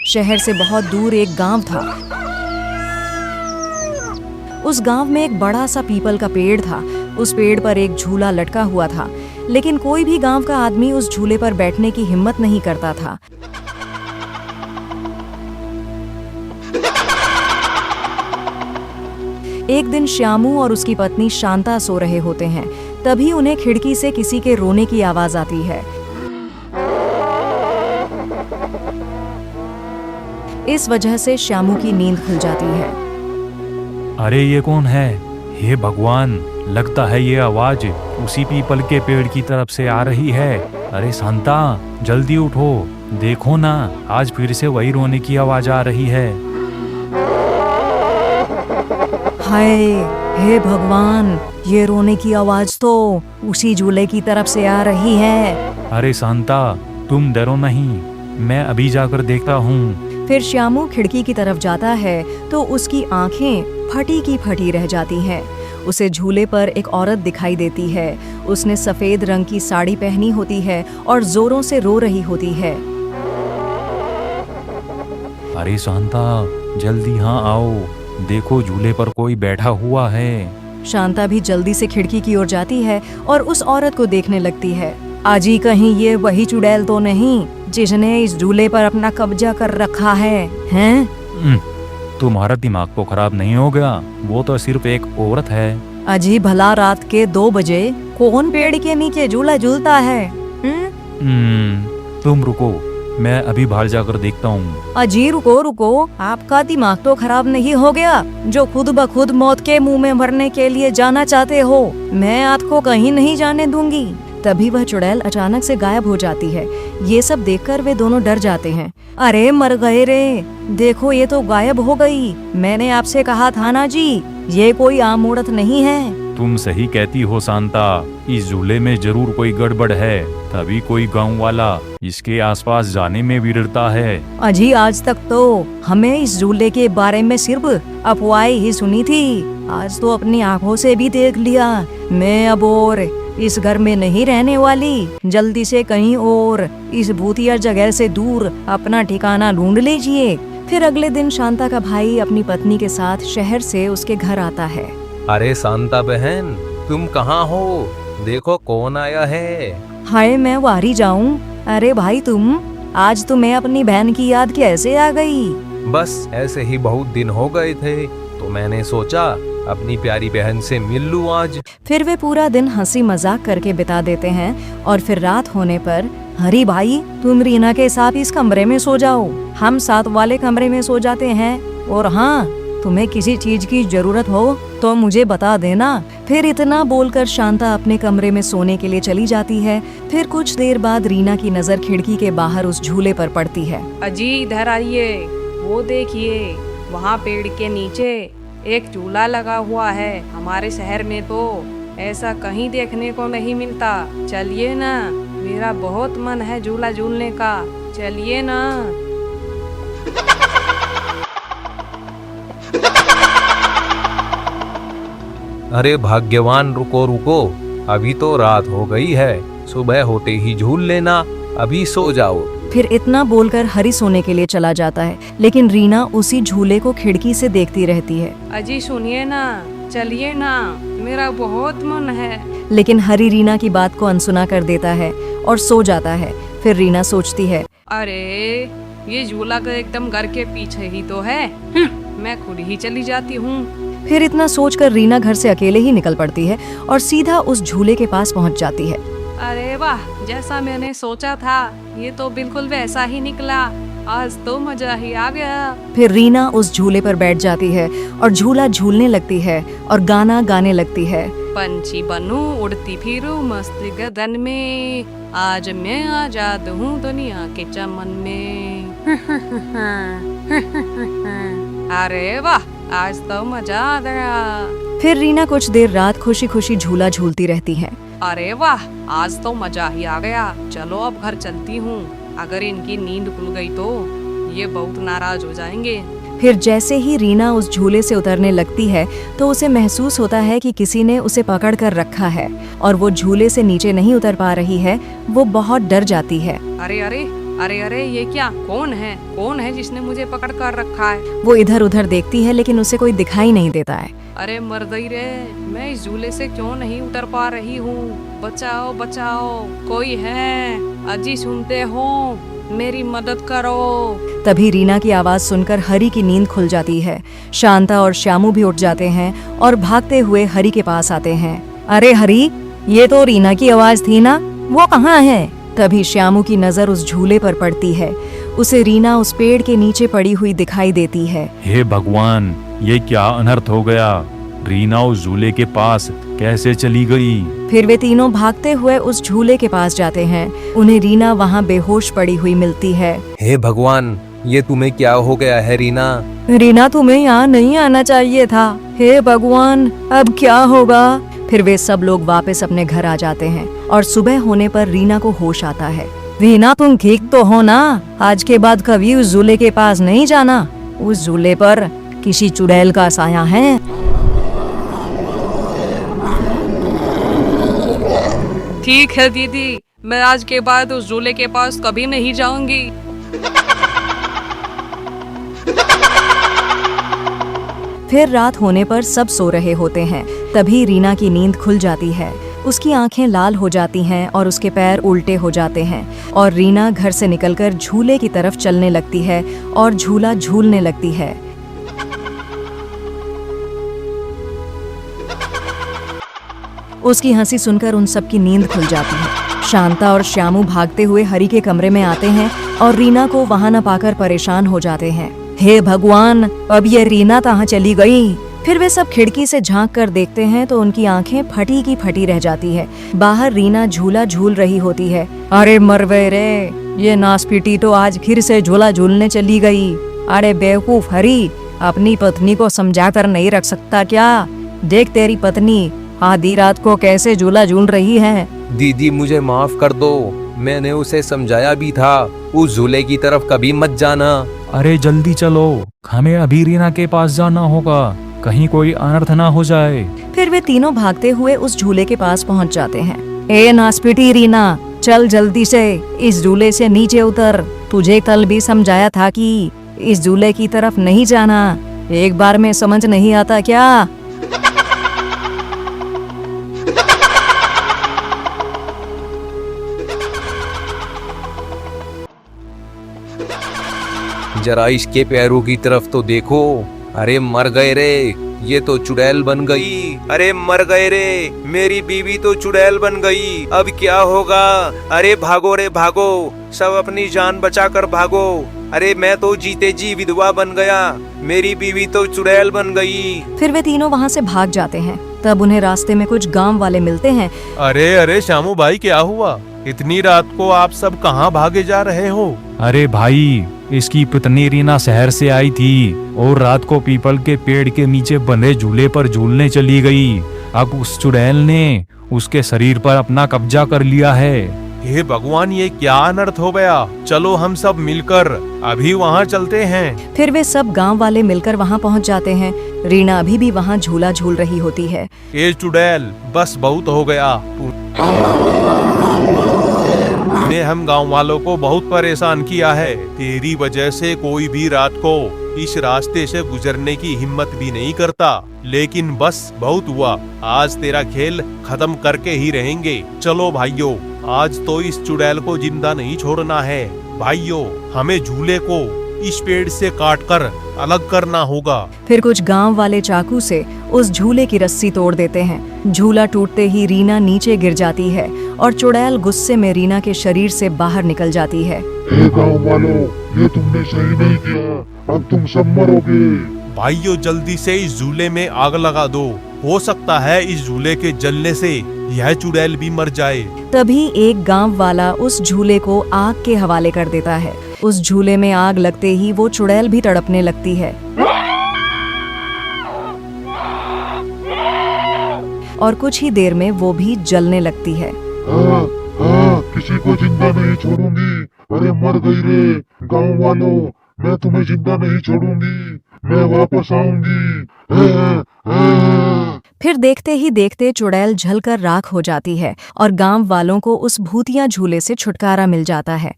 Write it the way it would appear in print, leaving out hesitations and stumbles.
शहर से बहुत दूर एक गांव था। उस गांव में एक बड़ा सा पीपल का पेड़ था। उस पेड़ पर एक झूला लटका हुआ था, लेकिन कोई भी गांव का आदमी उस झूले पर बैठने की हिम्मत नहीं करता था। एक दिन श्यामू और उसकी पत्नी शांता सो रहे होते हैं। तभी उन्हें खिड़की से किसी के रोने की आवाज आती है। इस वजह से श्यामू की नींद खुल जाती है। अरे ये कौन है? हे भगवान, लगता है ये आवाज उसी पीपल के पेड़ की तरफ से आ रही है। अरे शांता, जल्दी उठो, देखो ना, आज फिर से वही रोने की आवाज आ रही है। हाय, हे भगवान, ये रोने की आवाज तो उसी झूले की तरफ से आ रही है। अरे शांता, तुम डरो नहीं, मैं अभी जाकर देखता हूँ। फिर श्यामू खिड़की की तरफ जाता है तो उसकी आंखें फटी की फटी रह जाती हैं। उसे झूले पर एक औरत दिखाई देती है। उसने सफेद रंग की साड़ी पहनी होती है और जोरों से रो रही होती है। अरे शांता, जल्दी यहाँ आओ, देखो झूले पर कोई बैठा हुआ है। शांता भी जल्दी से खिड़की की ओर जाती है और उस औरत को देखने लगती है। आजी, कहीं ये वही चुड़ैल तो नहीं जिसने इस झूले पर अपना कब्जा कर रखा है, हैं? तुम्हारा दिमाग तो खराब नहीं हो गया? वो तो सिर्फ एक औरत है। अजी, भला रात के 2 बजे कौन पेड़ के नीचे झूला झूलता है? तुम रुको, मैं अभी बाहर जाकर देखता हूँ। अजी रुको रुको, आपका दिमाग तो खराब नहीं हो गया जो खुद ब खुद मौत के मुंह में भरने के लिए जाना चाहते हो? मैं आपको कहीं नहीं जाने दूंगी। तभी वह चुड़ैल अचानक से गायब हो जाती है। ये सब देखकर वे दोनों डर जाते हैं। अरे मर गए रे, देखो ये तो गायब हो गई। मैंने आपसे कहा था ना जी, ये कोई आम औरत नहीं है। तुम सही कहती हो शांता, इस झूले में जरूर कोई गड़बड़ है, तभी कोई गांव वाला इसके आसपास जाने में भी डरता है। अजी, आज तक तो हमें इस झूले के बारे में सिर्फ अफवाहें ही सुनी थी, आज तो अपनी आंखों से भी देख लिया। मैं अब और इस घर में नहीं रहने वाली। जल्दी से कहीं और इस भूतिया जगह से दूर अपना ठिकाना ढूंढ लीजिए। फिर अगले दिन शांता का भाई अपनी पत्नी के साथ शहर से उसके घर आता है। अरे शांता बहन, तुम कहाँ हो? देखो कौन आया है। हाय, मैं वारी जाऊं? अरे भाई तुम, आज तुम्हें अपनी बहन की याद कैसे आ गई? बस ऐसे ही बहुत दिन हो गए थे तो मैंने सोचा अपनी प्यारी बहन से मिल लूं आज। फिर वे पूरा दिन हंसी मजाक करके बिता देते हैं और फिर रात होने पर, हरी भाई, तुम रीना के साथ इस कमरे में सो जाओ, हम साथ वाले कमरे में सो जाते हैं। और हाँ, तुम्हें किसी चीज की जरूरत हो तो मुझे बता देना। फिर इतना बोलकर शांता अपने कमरे में सोने के लिए चली जाती है। फिर कुछ देर बाद रीना की नजर खिड़की के बाहर उस झूले पर पड़ती है। अजी, इधर आइए, वो देखिए, वहाँ पेड़ के नीचे एक झूला लगा हुआ है। हमारे शहर में तो ऐसा कहीं देखने को नहीं मिलता। चलिए ना, मेरा बहुत मन है झूला झूलने का, चलिए ना। अरे भाग्यवान, रुको रुको, अभी तो रात हो गई है, सुबह होते ही झूल लेना, अभी सो जाओ। फिर इतना बोलकर हरी सोने के लिए चला जाता है, लेकिन रीना उसी झूले को खिड़की से देखती रहती है। अजी सुनिए ना, चलिए ना, मेरा बहुत मन है। लेकिन हरी रीना की बात को अनसुना कर देता है और सो जाता है। फिर रीना सोचती है, अरे ये झूला तो एकदम घर के पीछे ही तो है, मैं खुद ही चली जाती हूँ। फिर इतना सोचकर रीना घर से अकेले ही निकल पड़ती है और सीधा उस झूले के पास पहुंच जाती है। अरे वाह, जैसा मैंने सोचा था ये तो बिल्कुल वैसा ही निकला, आज तो मजा ही आ गया। फिर रीना उस झूले पर बैठ जाती है और झूला झूलने लगती है और गाना गाने लगती है। पंछी बनूं, उड़ती फिरूं मस्त गगन में, आज मैं आजाद हूँ दुनिया के चमन में। अरे वाह, आज तो मजा आ गया। फिर रीना कुछ देर रात खुशी खुशी झूला झूलती रहती है। अरे वाह, आज तो मजा ही आ गया, चलो अब घर चलती हूँ। अगर इनकी नींद खुल गई तो ये बहुत नाराज हो जाएंगे। फिर जैसे ही रीना उस झूले से उतरने लगती है तो उसे महसूस होता है कि किसी ने उसे पकड़ कर रखा है और वो झूले से नीचे नहीं उतर पा रही है। वो बहुत डर जाती है। अरे अरे, अरे अरे, ये क्या? कौन है जिसने मुझे पकड़ कर रखा है? वो इधर उधर देखती है लेकिन उसे कोई दिखाई नहीं देता है। अरे मर गई रे, मैं इस झूले से क्यों नहीं उतर पा रही हूँ? बचाओ बचाओ, कोई है? अजी सुनते हो? मेरी मदद करो। तभी रीना की आवाज सुनकर हरी की नींद खुल जाती है। शांता और श्यामू भी उठ जाते हैं और भागते हुए हरी के पास आते हैं। अरे हरी, ये तो रीना की आवाज थी ना, वो कहाँ है? तभी श्यामू की नजर उस झूले पर पड़ती है। उसे रीना उस पेड़ के नीचे पड़ी हुई दिखाई देती है। हे भगवान, ये क्या अनर्थ हो गया? रीना उस झूले के पास कैसे चली गई? फिर वे तीनों भागते हुए उस झूले के पास जाते हैं। उन्हें रीना वहाँ बेहोश पड़ी हुई मिलती है। हे भगवान, ये तुम्हें क्या हो गया है रीना? रीना, तुम्हें यहाँ नहीं आना चाहिए था। हे भगवान, अब क्या होगा? फिर वे सब लोग वापस अपने घर आ जाते हैं और सुबह होने पर रीना को होश आता है। रीना, तुम ठीक तो हो ना? आज के बाद कभी उस झूले के पास नहीं जाना। उस झूले पर किसी चुड़ैल का साया है। ठीक है दीदी, मैं आज के बाद उस झूले के पास कभी नहीं जाऊंगी। फिर रात होने पर सब सो रहे होते हैं। तभी रीना की नींद खुल जाती है। उसकी आंखें लाल हो जाती हैं और उसके पैर उल्टे हो जाते हैं और रीना घर से निकलकर झूले की तरफ चलने लगती है और झूला झूलने लगती है। उसकी हंसी सुनकर उन सब की नींद खुल जाती है। शांता और श्यामू भागते हुए हरी के कमरे में आते हैं और रीना को वहां न पाकर परेशान हो जाते हैं। हे भगवान, अब ये रीना कहाँ चली गई? फिर वे सब खिड़की से झांक कर देखते हैं तो उनकी आंखें फटी की फटी रह जाती है। बाहर रीना झूला झूल रही होती है। अरे मरवे रे, ये नासपीटी तो आज फिर से झूला झूलने चली गई। अरे बेवकूफ हरी, अपनी पत्नी को समझा कर नहीं रख सकता क्या? देख तेरी पत्नी आधी रात को कैसे झूला झूल रही है। दीदी, मुझे माफ कर दो, मैंने उसे समझाया भी था उस झूले की तरफ कभी मत जाना। अरे जल्दी चलो, हमें अभी रीना के पास जाना होगा, कहीं कोई अनर्थ ना हो जाए। फिर वे तीनों भागते हुए उस झूले के पास पहुंच जाते हैं। ए नासपीटी रीना, चल जल्दी से इस झूले से नीचे उतर। तुझे कल भी समझाया था कि इस झूले की तरफ नहीं जाना। एक बार में समझ नहीं आता क्या? जरा इसके पैरों की तरफ तो देखो। अरे मर गए रे, ये तो चुड़ैल बन गई। अरे मर गए रे, मेरी बीवी तो चुड़ैल बन गई। अब क्या होगा? अरे भागो रे भागो, सब अपनी जान बचा कर भागो। अरे मैं तो जीते जी विधवा बन गया, मेरी बीवी तो चुड़ैल बन गई। फिर वे तीनों वहाँ से भाग जाते हैं। तब उन्हें रास्ते में कुछ गांव वाले मिलते हैं। अरे अरे श्यामू भाई, क्या हुआ? इतनी रात को आप सब कहाँ भागे जा रहे हो? अरे भाई, इसकी पत्नी रीना शहर से आई थी और रात को पीपल के पेड़ के नीचे बंधे झूले पर झूलने चली गई। अब उस चुड़ैल ने उसके शरीर पर अपना कब्जा कर लिया है। हे भगवान, ये क्या अनर्थ हो गया? चलो हम सब मिलकर अभी वहाँ चलते हैं। फिर वे सब गांव वाले मिलकर वहाँ पहुँच जाते हैं। रीना अभी भी वहाँ झूला झूल रही होती है। ए चुड़ैल, बस बहुत हो गया। तूने हम गांव वालों को बहुत परेशान किया है। तेरी वजह से कोई भी रात को इस रास्ते से गुजरने की हिम्मत भी नहीं करता। लेकिन बस बहुत हुआ, आज तेरा खेल खत्म करके ही रहेंगे। चलो भाइयों, आज तो इस चुड़ैल को जिंदा नहीं छोड़ना है। भाइयों, हमें झूले को इस पेड़ से काटकर अलग करना होगा। फिर कुछ गांव वाले चाकू से उस झूले की रस्सी तोड़ देते हैं। झूला टूटते ही रीना नीचे गिर जाती है और चुड़ैल गुस्से में रीना के शरीर से बाहर निकल जाती है। हे गांव वालों, ये तुमने सही नहीं किया, अब तुम सब मरोगे। भाइयों, जल्दी से इस झूले में आग लगा दो। हो सकता है इस झूले के जलने से यह चुड़ैल भी मर जाए। तभी एक गांव वाला उस झूले को आग के हवाले कर देता है। उस झूले में आग लगते ही वो चुड़ैल भी तड़पने लगती है और कुछ ही देर में वो भी जलने लगती है। किसी को जिंदा नहीं छोड़ूंगी। अरे मर गई रे गांव वालों, मैं तुम्हें जिंदा नहीं छोड़ूंगी, मैं वापस आऊंगी। फिर देखते ही देखते चुड़ैल जलकर राख हो जाती है और गांव वालों को उस भूतिया झूले से छुटकारा मिल जाता है।